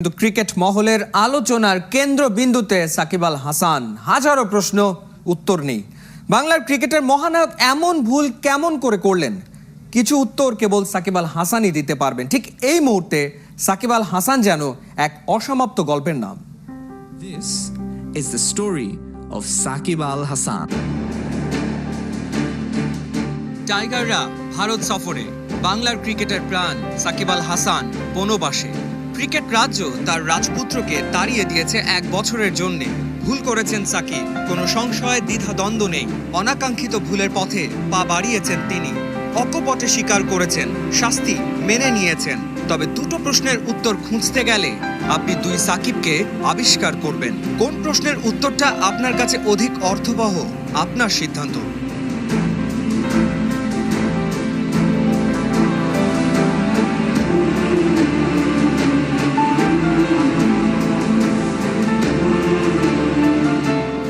কিন্তু ক্রিকেট মহলের আলোচনার কেন্দ্রবিন্দুতে সাকিব আল হাসান। হাজারো প্রশ্ন, উত্তর নেই। বাংলার ক্রিকেটের মহানায়ক এমন ভুল কেমন করে করলেন? কিছু উত্তর কেবল সাকিব আল হাসানই দিতে পারবেন। ঠিক এই মুহূর্তে সাকিব আল হাসান যেন এক অসমাপ্ত গল্পের নাম। This is the story of Sakib Al Hasan. টাইগাররা Bharat সফরে, বাংলার ক্রিকেটের প্রাণ সাকিব আল হাসান বনবাসে। ক্রিকেট রাজ্য তার রাজপুত্রকে তাড়িয়ে দিয়েছে 1 বছরের জন্য। ভুল করেছেন সাকিব, কোনো সংশয় দ্বিধা দ্বন্দ্ব নেই। অনাকাঙ্ক্ষিত ভুলের পথে পা বাড়িয়েছেন তিনি, অকপটে স্বীকার করেছেন, শাস্তি মেনে নিয়েছেন। তবে দুটো প্রশ্নের উত্তর খুঁজতে গেলে আপনি 2 সাকিবকে আবিষ্কার করবেন। কোন প্রশ্নের উত্তরটা আপনার কাছে অধিক অর্থবহ, আপনার সিদ্ধান্ত।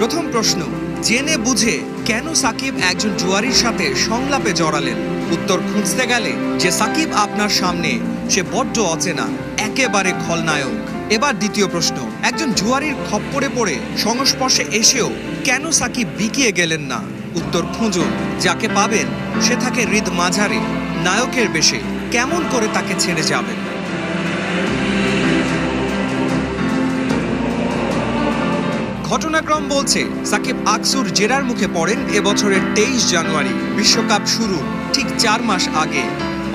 প্রথম প্রশ্ন, জেনে বুঝে কেন সাকিব একজন জুয়ারির সাথে সংলাপে জড়ালেন? উত্তর খুঁজতে গেলে যে সাকিব আপনার সামনে সে বড্ড অচেনা, একেবারে খলনায়ক। এবার দ্বিতীয় প্রশ্ন, একজন জুয়ারির খপ্পরে পড়ে সংস্পর্শে এসেও কেন সাকিব বিকিয়ে গেলেন না? উত্তর খুঁজুন। যাকে পাবেন সে থাকে হৃদ মাঝারে, নায়কের বেশে। কেমন করে তাকে ছেড়ে যাবেন? ঘটনাক্রম বলছে সাকিব আকসুর জেরার মুখে পড়েন এবছরের 23 জানুয়ারি, বিশ্বকাপ শুরু ঠিক 4 মাস আগে।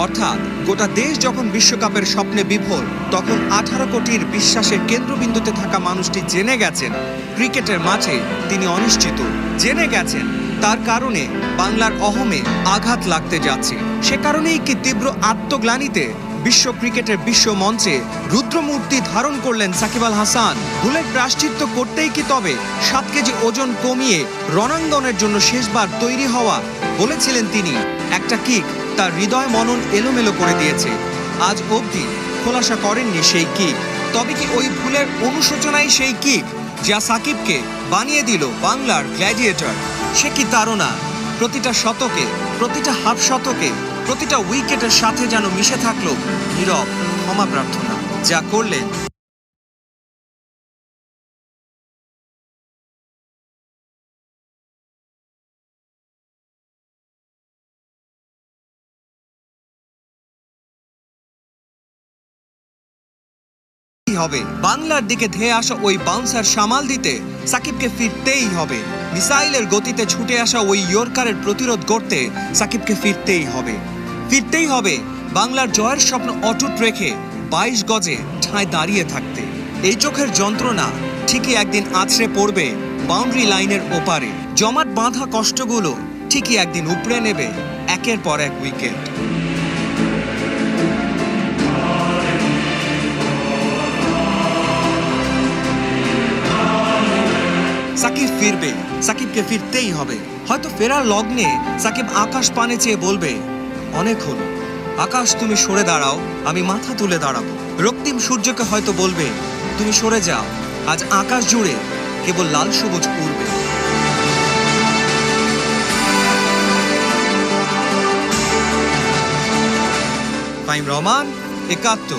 অর্থাৎ গোটা দেশ যখন বিশ্বকাপের স্বপ্নে বিভোর, তখন 18 কোটির বিশ্বাসের কেন্দ্রবিন্দুতে থাকা মানুষটি জেনে গেছেন ক্রিকেটের মাঠে তিনি অনিশ্চিত। জেনে গেছেন তার কারণে বাংলার অহমে আঘাত লাগতে যাচ্ছে। সে কারণেই কি তীব্র আত্মগ্লানিতে বিশ্ব ক্রিকেটের বিশ্ব মঞ্চে রুদ্রমূর্তি ধারণ করলেন সাকিব আল হাসান? ভুলের প্রায়শ্চিত্ত করতেই কি তবে 7 কেজি ওজন কমিয়ে রণাঙ্গনের জন্য শেষবার তৈরি হওয়া? বলেছিলেন তিনি, একটা কিক তার হৃদয় মনন এলোমেলো করে দিয়েছে। আজ অবধি খোলাসা করেননি সেই কিক। তবে কি ওই ভুলের অনুশোচনাই সেই কিক যা সাকিবকে বানিয়ে দিল বাংলার গ্ল্যাডিয়েটর? সে কি তাড়না প্রতিটা শতকে, প্রতিটা হাফ শতকে, প্রতিটা উইকেটের সাথে যেন মিশে থাকলো নীরব ক্ষমা প্রার্থনা। যা করলেন হবে, বাংলার দিকে ধেয়ে আসা ওই বাউন্সার সামাল দিতে সাকিবকে ফিরতেই হবে। মিসাইলের গতিতে ছুটে আসা ওই ইয়র্কারের প্রতিরোধ করতে সাকিবকে ফিরতেই হবে। ফিরতেই হবে বাংলার জয়ের স্বপ্ন অটুট রেখে 22 গজে ঠাঁই দাঁড়িয়ে থাকতে। এই চোখের যন্ত্রণা ঠিকই একদিন আছড়ে পড়বে বাউন্ডারি লাইনের ওপারে। জমাট বাঁধা কষ্টগুলো ঠিকই একদিন উপড়ে নেবে একের পর এক উইকেট। সাকিব ফিরবে, সাকিবকে ফিরতেই হবে। হয়তো ফেরার লগ্নে সাকিব আকাশ পানে চেয়ে বলবে, অনেক হলো আকাশ, তুমি সরে দাঁড়াও, আমি মাথা তুলে দাঁড়াবো। রক্তিম সূর্যকে হয়তো বলবে, তুমি সরে যাও, আজ আকাশ জুড়ে কেবল লাল সবুজ উড়বে। ফাহিম রহমান, 71।